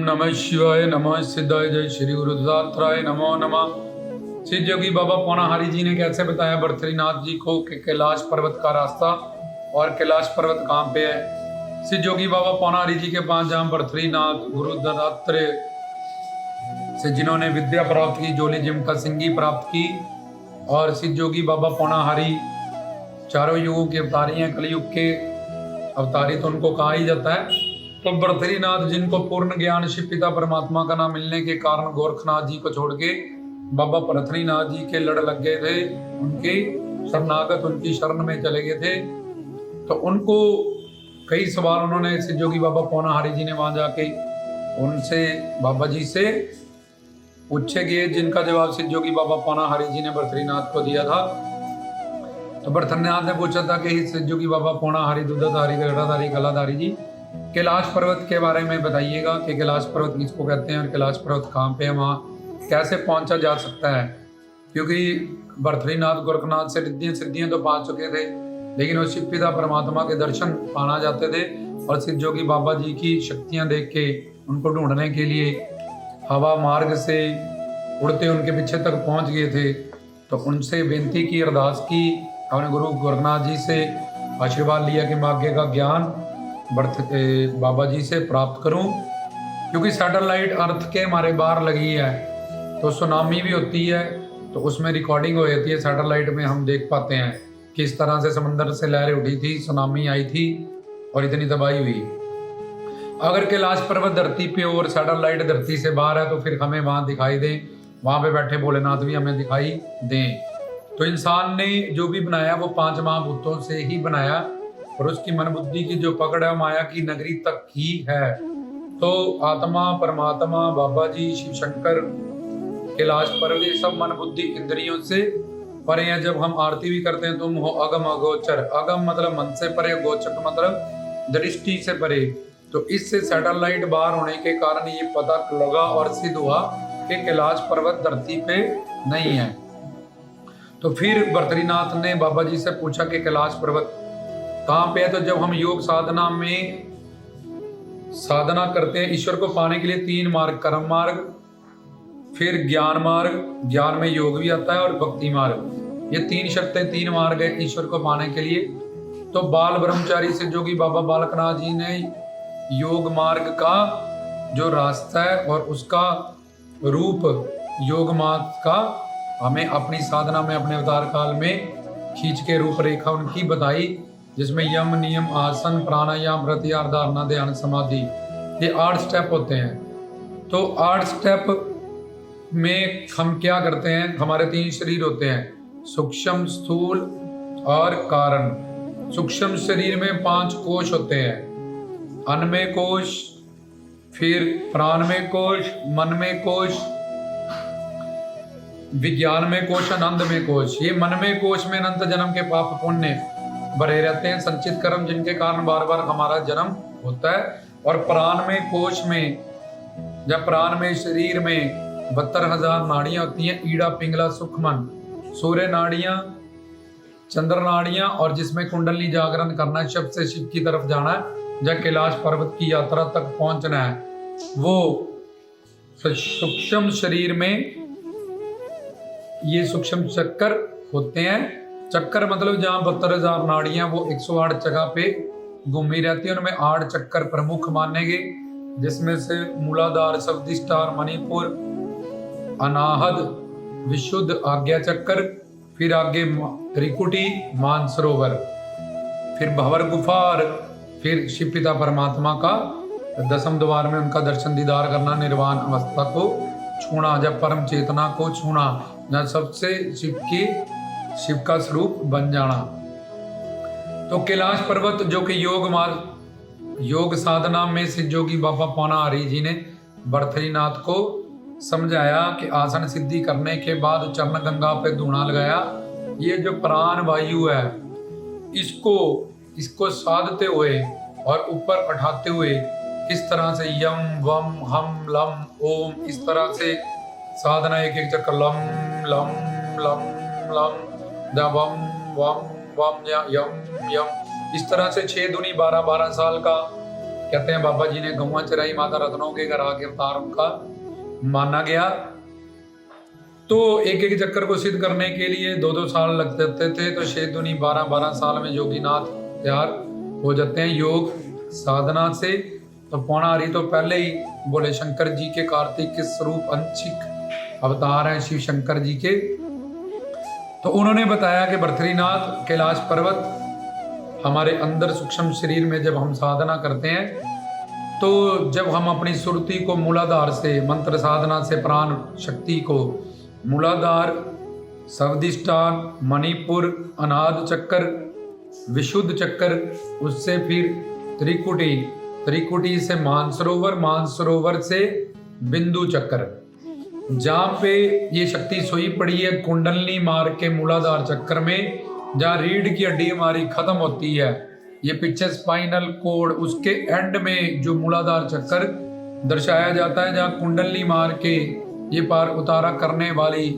नमः शिवाय, नमः सिद्धाय, जय श्री गुरु दत्तात्रेय नमो नमः। सिद्ध योगी बाबा पौनाहारी जी ने कैसे बताया बद्रीनाथ जी को कि कैलाश पर्वत का रास्ता और कैलाश पर्वत कहाँ पे है। सिद्ध योगी बाबा पौनाहारी जी के पास जहाँ बद्रीनाथ गुरु दत्तात्रेय से जिन्होंने विद्या प्राप्त की, जोली जिमटा सिंगी प्राप्त की, और सिद्ध योगी बाबा पौनाहारी चारों युगों के अवतारी हैं, कलयुग के अवतारी तो उनको कहा ही जाता है। तो बद्रीनाथ जिनको पूर्ण ज्ञान शिव पिता परमात्मा का नाम मिलने के कारण गोरखनाथ जी को छोड़ के बाबा बद्रीनाथ जी के लड़ लग गए थे, उनके शरणागत उनकी शरण में चले गए थे। तो उनको कई सवाल उन्होंने सिद्ध योगी बाबा पौनाहारी जी ने वहां जाके उनसे बाबा जी से पूछे गए, जिनका जवाब सिद्ध योगी बाबा पौनाहारी जी ने बद्रीनाथ को दिया था। तो बद्रीनाथ ने पूछा था कि सिद्ध योगी बाबा पौनाहारी, दूधाधारी, गढ़ाधारी, गलाधारी जी, कैलाश पर्वत के बारे में बताइएगा कि कैलाश पर्वत किसको कहते हैं और कैलाश पर्वत कहाँ पे है, वहाँ कैसे पहुंचा जा सकता है। क्योंकि बद्रीनाथ गोरखनाथ से रिद्धियाँ सिद्धियाँ तो पा चुके थे, लेकिन वो शिव पिता परमात्मा के दर्शन पाना चाहते थे और सिद्ध योगी बाबा जी की शक्तियाँ देख के उनको ढूंढने के लिए हवा मार्ग से उड़ते उनके पीछे तक पहुँच गए थे। तो उनसे विनती की, अरदास की, अपने गुरु गोरखनाथ जी से आशीर्वाद लिया कि मैं आगे का ज्ञान बाबा जी से प्राप्त करूं। क्योंकि सैटेलाइट अर्थ के हमारे बाहर लगी है तो सुनामी भी होती है, तो उसमें रिकॉर्डिंग हो जाती है। सैटेलाइट में हम देख पाते हैं किस तरह से समंदर से लहरें उठी थी, सुनामी आई थी और इतनी तबाही हुई। अगर कैलाश पर्वत धरती पे और सैटेलाइट धरती से बाहर है तो फिर हमें वहाँ दिखाई दें, वहाँ पे बैठे भोलेनाथ भी हमें दिखाई दें। तो इंसान ने जो भी बनाया वो 5 महाभूतों से ही बनाया और उसकी मन बुद्धि की जो पकड़ है माया की नगरी तक ही है। तो आत्मा परमात्मा, बाबा जी, शिव शंकर, कैलाश पर्वत, ये सब मन बुद्धि इंद्रियों से परे हैं। जब हम आरती भी करते हैं, तुम हो अगम अगोचर, अगम मतलब मन से परे, गोचर मतलब दृष्टि से परे। तो इससे सैटेलाइट बाहर होने के कारण ये पता लगा और सिद्ध हुआ कि कैलाश पर्वत धरती पे नहीं है। तो फिर बद्रीनाथ ने बाबा जी से पूछा कि कैलाश पर्वत कहाँ पे है। तो जब हम योग साधना में साधना करते हैं ईश्वर को पाने के लिए 3 मार्ग, कर्म मार्ग, फिर ज्ञान मार्ग, ज्ञान में योग भी आता है, और भक्ति मार्ग, ये 3 शर्तें, 3 मार्ग है ईश्वर को पाने के लिए। तो बाल ब्रह्मचारी से जोगी बाबा बालकनाथ जी ने योग मार्ग का जो रास्ता है और उसका रूप योग मार्ग का हमें अपनी साधना में अपने अवतार काल में खींच के रूपरेखा उनकी बताई, जिसमें यम, नियम, आसन, प्राणायाम, प्रत्याहार, धारणा, ध्यान, समाधि, ये 8 स्टेप होते हैं। तो 8 स्टेप में हम क्या करते हैं, हमारे 3 शरीर होते हैं, सूक्ष्म, स्थूल और कारण। सूक्ष्म शरीर में 5 कोश होते हैं, अन्नमय कोश, फिर प्राणमय कोश, मनमय कोश, विज्ञानमय कोश, आनंदमय कोश। ये मनमय कोश में अनंत जन्म के पाप पुण्य भरे रहते हैं, संचित कर्म जिनके कारण बार बार हमारा जन्म होता है। और प्राण में कोश में, जब प्राण में शरीर में 72,000 नाड़ियां होती हैं, ईड़ा, पिंगला, सुखमन, सूर्य नाड़ियां, चंद्र नाड़ियां, और जिसमें कुंडली जागरण करना है, शब्द से शिव की तरफ जाना है, जब कैलाश पर्वत की यात्रा तक पहुंचना है। वो सूक्ष्म शरीर में ये सूक्ष्म चक्कर होते हैं। चक्कर मतलब जहाँ 72,000 नाड़ियां वो 108 जगह पे घूमी रहती है, उनमें 8 चक्कर प्रमुख माने गए, जिसमें से मूलाधार, स्वादिष्ठान, मणिपुर, अनाहद, विशुद्ध, आज्ञा चक्कर, फिर आगे त्रिकुटी, मानसरोवर, फिर भंवर गुफा, फिर शिव पिता परमात्मा का 10वें द्वार में उनका दर्शन दीदार करना, निर्वाण अवस्था को छूना, जब परम चेतना को छूना, जहाँ सबसे शिव का स्वरूप बन जाना। तो कैलाश पर्वत जो कि योग मार्ग, योग साधना में सिद्ध योगी बाबा पौनाहारी जी ने बद्रीनाथ को समझाया कि आसन सिद्धि करने के बाद चरण गंगा पे धूना लगाया। ये जो प्राण वायु है, इसको साधते हुए और ऊपर उठाते हुए किस तरह से यम, वम, हम, लम, ओम, इस तरह से साधना, एक एक चक्कर लम लम लम लम, वम वम वम, यम यम, इस तरह से 6 दूनी 12 12 साल का कहते हैं बाबा जी ने गौवा चराई, माता रत्नों के घर आके अवतार उनका माना गया। तो एक एक चक्कर को सिद्ध करने के लिए 2-2 साल लग जाते थे, तो 6 दूनी 12-12 साल में योगीनाथ तैयार हो जाते हैं योग साधना से। तो पौणारी तो पहले ही बोले शंकर जी के कार्तिक के स्वरूप अंशिक अवतार हैं शिव शंकर जी के। तो उन्होंने बताया कि बर्फरीनाथ कैलाश पर्वत हमारे अंदर सूक्ष्म शरीर में जब हम साधना करते हैं, तो जब हम अपनी सुरती को मूलाधार से मंत्र साधना से प्राण शक्ति को मूलाधार, स्वादिष्ठान, मणिपुर, अनाद चक्कर, विशुद्ध चक्कर, उससे फिर त्रिकुटी, त्रिकुटी से मानसरोवर, मानसरोवर से बिंदु चक्कर, जहाँ पे ये शक्ति सोई पड़ी है कुंडलनी मार के मूलाधार चक्कर में, जहाँ रीढ़ की हड्डी हमारी खत्म होती है, ये पीछे स्पाइनल कोड, उसके एंड में जो मूलाधार चक्कर दर्शाया जाता है, जहाँ कुंडलनी मार के ये पार उतारा करने वाली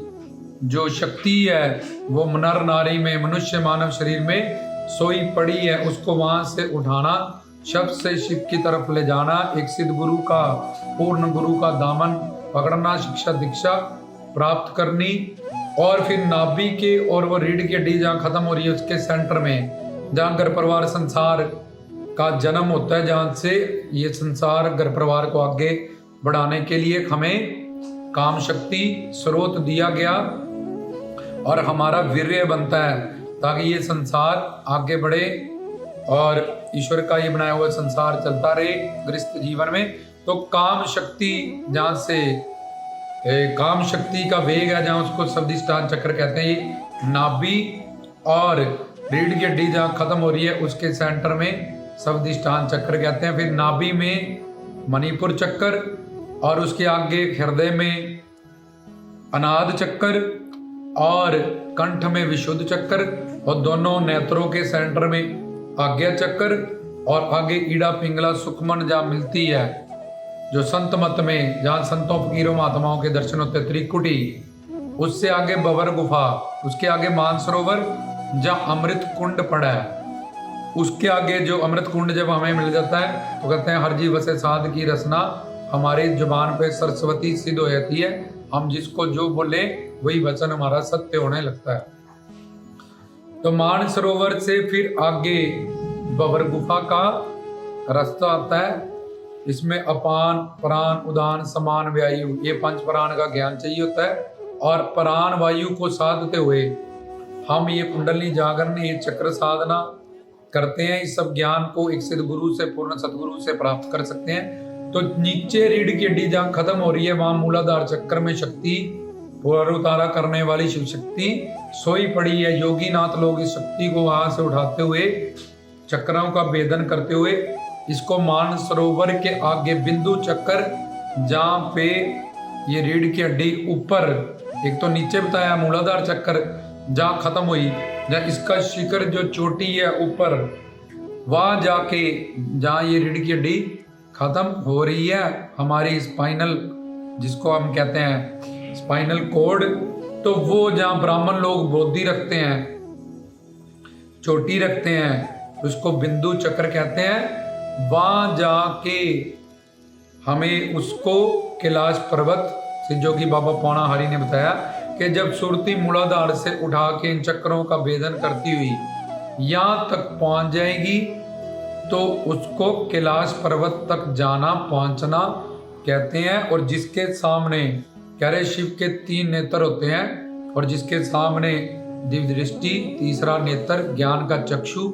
जो शक्ति है वो नर नारी में, मनुष्य मानव शरीर में सोई पड़ी है, उसको वहां से उठाना, शब्द से शिव की तरफ ले जाना, एक सिद्ध गुरु का, पूर्ण गुरु का दामन पकड़ना, शिक्षा दीक्षा प्राप्त करनी, और फिर नाभि के और वो रीढ़ की हड्डी जहाँ खत्म हो रही है उसके सेंटर में, जहाँ घर परिवार संसार का जन्म होता है, जहाँ से ये संसार घर परिवार को आगे बढ़ाने के लिए हमें काम शक्ति स्रोत दिया गया और हमारा वीर्य बनता है, ताकि ये संसार आगे बढ़े और ईश्वर का ये बनाया हुआ संसार चलता रहे गृहस्थ जीवन में। तो काम शक्ति, जहाँ से काम शक्ति का वेग है, जहाँ उसको स्वादिष्ठान चक्र कहते हैं, नाभि और रीढ़ की हड्डी जहाँ खत्म हो रही है उसके सेंटर में स्वादिष्ठान चक्र कहते हैं। फिर नाभि में मणिपुर चक्कर और उसके आगे हृदय में अनाद चक्कर और कंठ में विशुद्ध चक्कर और दोनों नेत्रों के सेंटर में आज्ञा चक्कर और आगे ईड़ा पिंगला सुखमन जहाँ मिलती है, जो संत मत में जहाँ संतों फकीरों महात्माओं के दर्शन होते, त्रिकुटी, उससे आगे बबर गुफा, उसके आगे मानसरोवर जहाँ अमृत कुंड पड़ा है, उसके आगे जो अमृत कुंड जब हमें मिल जाता है तो कहते हैं हर जीव से साध की रसना हमारे जुबान पे सरस्वती सिद्ध हो जाती है, हम जिसको जो बोले वही वचन हमारा सत्य होने लगता है। तो मानसरोवर से फिर आगे बबर गुफा का रास्ता आता है, इसमें अपान प्राण उदान समान वायु, ये 5 प्राण का ज्ञान चाहिए होता है, और प्राण वायु को साधते हुए हम ये कुंडली जागरण, ये चक्र साधना करते हैं। इस सब ज्ञान को एक सिद्ध गुरु से, पूर्ण सतगुरु से प्राप्त कर सकते हैं। तो नीचे रीढ़ की हड्डी जहाँ खत्म हो रही है वहां मूलाधार चक्र में शक्ति पूरा उतारा करने वाली शिव शक्ति सोई पड़ी है। योगीनाथ लोग इस शक्ति को वहां से उठाते हुए चक्रों का भेदन करते हुए इसको मानसरोवर के आगे बिंदु चक्कर, जहाँ पे ये रीढ़ की हड्डी ऊपर, एक तो नीचे बताया मूलाधार चक्कर जहाँ खत्म हुई, जहाँ इसका शिखर जो चोटी है ऊपर, वहां जाके जहाँ ये रीढ़ की हड्डी खत्म हो रही है, हमारी स्पाइनल, जिसको हम कहते हैं स्पाइनल कोड, तो वो जहाँ ब्राह्मण लोग बोधि रखते हैं, चोटी रखते हैं, उसको बिंदु चक्र कहते हैं। वहां जाके हमें उसको कैलाश पर्वत से, जो कि बाबा पौना हरि ने बताया कि जब सुरती मूलाधार से उठा के इन चक्रों का भेदन करती हुई यहाँ तक पहुंच जाएगी, तो उसको कैलाश पर्वत तक जाना, पहुंचना कहते हैं। और जिसके सामने, कह रहे शिव के 3 नेत्र होते हैं, और जिसके सामने दिव्य दृष्टि, तीसरा नेत्र ज्ञान का चक्षु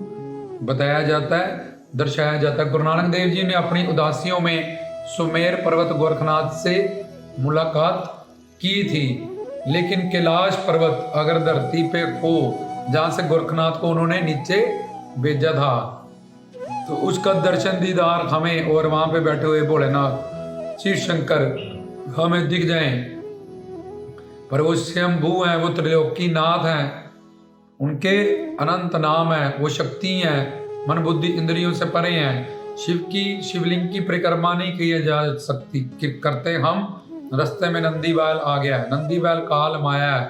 बताया जाता है, दर्शाया जाता है। गुरु नानक देव जी ने अपनी उदासियों में सुमेर पर्वत गोरखनाथ से मुलाकात की थी, लेकिन कैलाश पर्वत अगर धरती पे हो, जहाँ से गोरखनाथ को उन्होंने नीचे भेजा था, तो उसका दर्शन दीदार हमें, और वहां पे बैठे हुए भोलेनाथ शिव शंकर हमें दिख जाएं। पर वो स्वयंभू हैं, वो त्रिलोकी नाथ हैं, उनके अनंत नाम है, वो शक्ति हैं, मन बुद्धि इंद्रियों से परे हैं। शिव की शिवलिंग की परिक्रमा नहीं की जा सकती, करते हम रास्ते में नंदी बैल आ गया है, नंदी बैल काल माया है।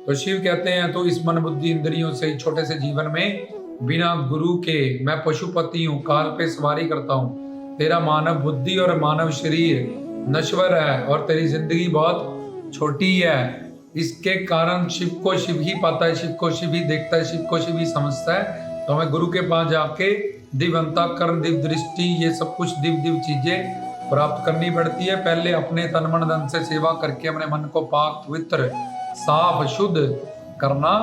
तो शिव कहते हैं तो इस मन बुद्धि इंद्रियों से छोटे से जीवन में बिना गुरु के मैं पशुपति हूँ, काल पे सवारी करता हूँ, तेरा मानव बुद्धि और मानव शरीर नश्वर है और तेरी जिंदगी बहुत छोटी है। इसके कारण शिव को शिव ही पाता है, शिव को शिव ही देखता है, शिव को शिव ही समझता है। तो हमें गुरु के पास जाके दिव्य अंतःकरण, दिव्य दृष्टि, ये सब कुछ दिव्य दिव्य चीजें प्राप्त करनी पड़ती है। पहले अपने तन मन धन से सेवा करके अपने मन को पाक पवित्र साफ शुद्ध करना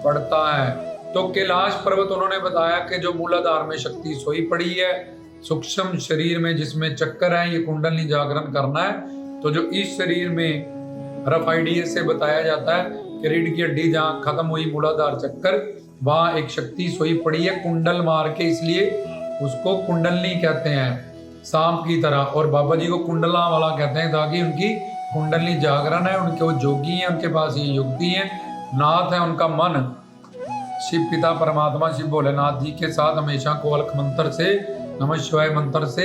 पड़ता है। तो कैलाश पर्वत उन्होंने बताया कि जो मूलाधार में शक्ति सोई पड़ी है, सूक्ष्म शरीर में जिसमें चक्कर है, ये कुंडली जागरण करना है। तो जो इस शरीर में रफ आइडिया से बताया जाता है कि रीढ़ की हड्डी जहाँ खत्म हुई मूलाधार चक्कर, वहां एक शक्ति सोई पड़ी है कुंडल मार के, इसलिए उसको कुंडलनी कहते हैं, सांप की तरह। और बाबा जी को कुंडला वाला कहते हैं ताकि उनकी कुंडली जागरण है, उनके वो जोगी हैं, उनके पास ये युक्ति है, नाथ है उनका मन। शिव पिता परमात्मा शिव भोलेनाथ जी के साथ हमेशा को अलख मंत्र से, नमः शिवाय मंत्र से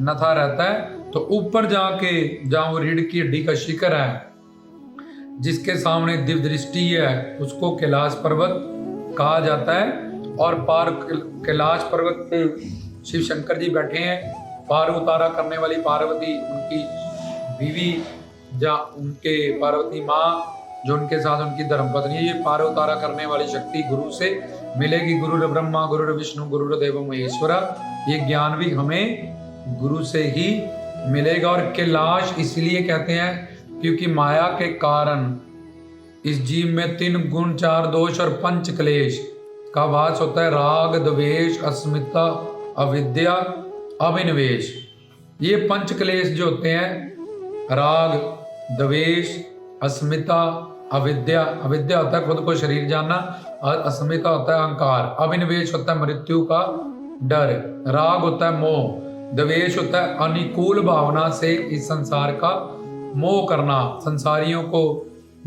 नथा रहता है। तो ऊपर जाके जहाँ वो रीढ़ की हड्डी का शिखर है, जिसके सामने दिव्य दृष्टि है, उसको कैलाश पर्वत कहा जाता है। और पार कैलाश पर्वत पे शिव शंकर जी बैठे हैं। पार उतारा करने वाली पार्वती उनकी बीवी, जहाँ उनके पार्वती माँ जो उनके साथ उनकी धर्मपत्नी है, ये पार उतारा करने वाली शक्ति गुरु से मिलेगी। गुरु ब्रह्मा गुरु विष्णु गुरु देव महेश्वरा, ये ज्ञान भी हमें गुरु से ही मिलेगा। और कैलाश इसलिए कहते हैं क्योंकि माया के कारण इस जीव में 3 गुण 4 दोष और 5 क्लेश का वास होता है। राग द्वेष अस्मिता अविद्या अभिनिवेश, ये 5 क्लेश जो होते हैं, राग द्वेष अस्मिता अविद्या, अविद्या होता है खुद को शरीर जानना, और अस्मिता होता है अहंकार, अभिनिवेश होता है मृत्यु का डर, राग होता है मोह, द्वेष होता है अनुकूल भावना से इस संसार का मोह करना, संसारियों को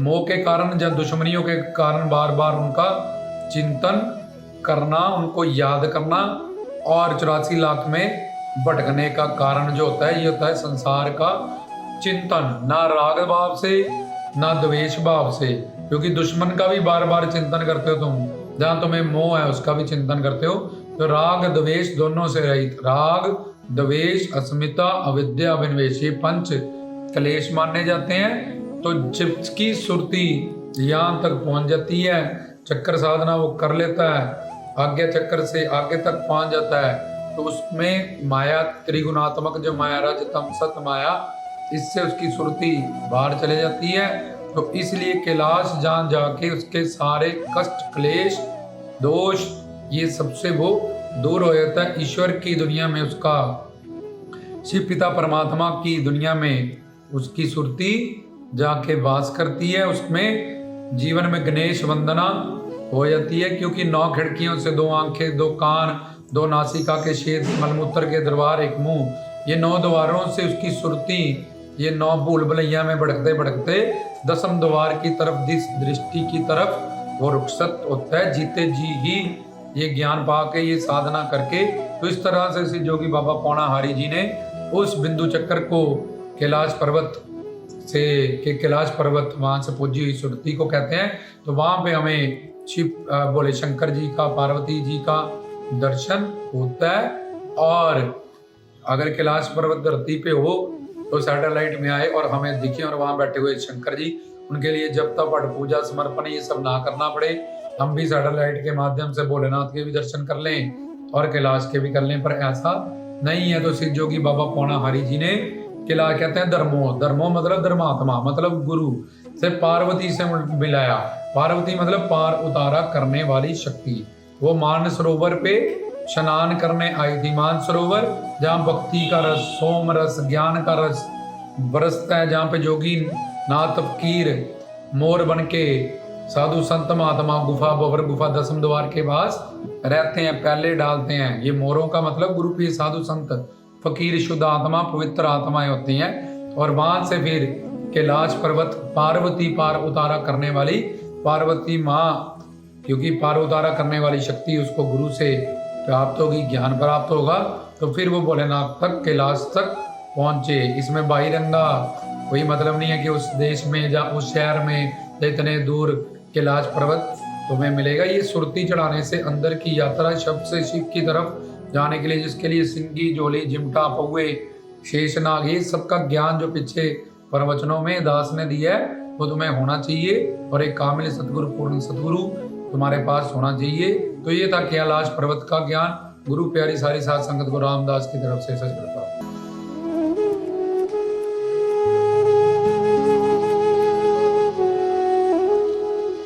मोह के कारण या दुश्मनियों के कारण बार बार उनका चिंतन करना, उनको याद करना, और 84 लाख में भटकने का कारण जो होता है, ये होता है संसार का चिंतन, ना राग भाव से ना द्वेष भाव से, क्योंकि दुश्मन का भी बार बार चिंतन करते हो तुम, जहां तुम्हें मोह है उसका भी चिंतन करते हो। तो राग द्वेष दोनों से रहित, राग द्वेष अस्मिता अविद्या अभिनिवेश, ये 5 क्लेश माने जाते हैं। तो जिसकी सुरती यहाँ तक पहुंच जाती है, चक्कर साधना वो कर लेता है, आज्ञा चक्कर से आगे तक पहुंच जाता है, तो उसमें माया त्रिगुणात्मक जो माया रज तम सत माया, इससे उसकी सुरती बाहर चले जाती है। तो इसलिए कैलाश जहाँ जाके उसके सारे कष्ट क्लेश दोष ये सबसे वो दूर हो जाता है। ईश्वर की दुनिया में उसका, शिव पिता परमात्मा की दुनिया में उसकी सुरती जाके वास करती है। उसमें जीवन में गणेश वंदना हो जाती है, क्योंकि 9 खिड़कियों से 2 आंखें, 2 कान, 2 नासिका के छेद, मलमूत्र के दरबार, 1 मुंह, ये 9 द्वारों से उसकी सुरती, ये 9 भूल भुलैया में भटकते भटकते 10वें द्वार की तरफ, दिस दृष्टि की तरफ वो रुखसत होता है। जीते जी ही ये ज्ञान पाके, ये साधना करके, तो इस तरह से श्री जोगी बाबा पौनाहारी जी ने उस बिंदु चक्कर को कैलाश पर्वत से के कैलाश पर्वत वहाँ से पूजी हुई सुरती को कहते हैं। तो वहाँ पे हमें शिव बोले शंकर जी का, पार्वती जी का दर्शन होता है। और अगर कैलाश पर्वत धरती पे हो तो सैटेलाइट में आए और हमें दिखे, और वहाँ बैठे हुए शंकर जी, उनके लिए जब तक पट पूजा समर्पण ये सब ना करना पड़े, हम भी सैटेलाइट के माध्यम से भोलेनाथ के भी दर्शन कर लें और कैलाश के भी कर लें, पर ऐसा नहीं है। तो श्री जोगी बाबा पौनाहारी जी ने किला कहते हैं धर्मो, धर्मो मतलब धर्मात्मा, मतलब गुरु से पार्वती से मिलाया। पार्वती मतलब पार उतारा करने वाली शक्ति। वो मान सरोवर पे स्नान करने आई थी। मान सरोवर जहाँ भक्ति का रस, सोम रस, ज्ञान का रस बरसता है, जहाँ पे जोगी नाथ फकीर मोर बन के साधु संत महात्मा गुफा बबर गुफा 10वें द्वार के पास रहते हैं, पहले डालते हैं। ये मोरों का मतलब गुरु पीर साधु संत फकीर शुद्ध आत्मा पवित्र आत्माएं होती हैं। और वहां से फिर कैलाश पर्वत पार्वती पार उतारा करने वाली पार्वती माँ, क्योंकि पार उतारा करने वाली शक्ति उसको गुरु से प्राप्त होगी, ज्ञान प्राप्त होगा, तो फिर वो भोलेनाथ तक कैलाश तक पहुंचे। इसमें बाहिरंगा कोई मतलब नहीं है कि उस देश में या उस शहर में इतने दूर कैलाश पर्वत तुम्हें मिलेगा। ये सुरती चढ़ाने से अंदर की यात्रा शब्द से शिव की तरफ जाने के लिए, जिसके लिए सिंगी, जोली, चिमटा, पौए, शेषनाग, ये सबका ज्ञान जो पीछे प्रवचनों में दास ने दिया है वो तुम्हें होना चाहिए, और एक कामिल सतगुरु, पूर्ण सतगुरु तुम्हारे पास होना चाहिए। तो ये था कैलाश पर्वत का ज्ञान। गुरु प्यारी सारी साध संगत को रामदास की तरफ से सच करता हूँ।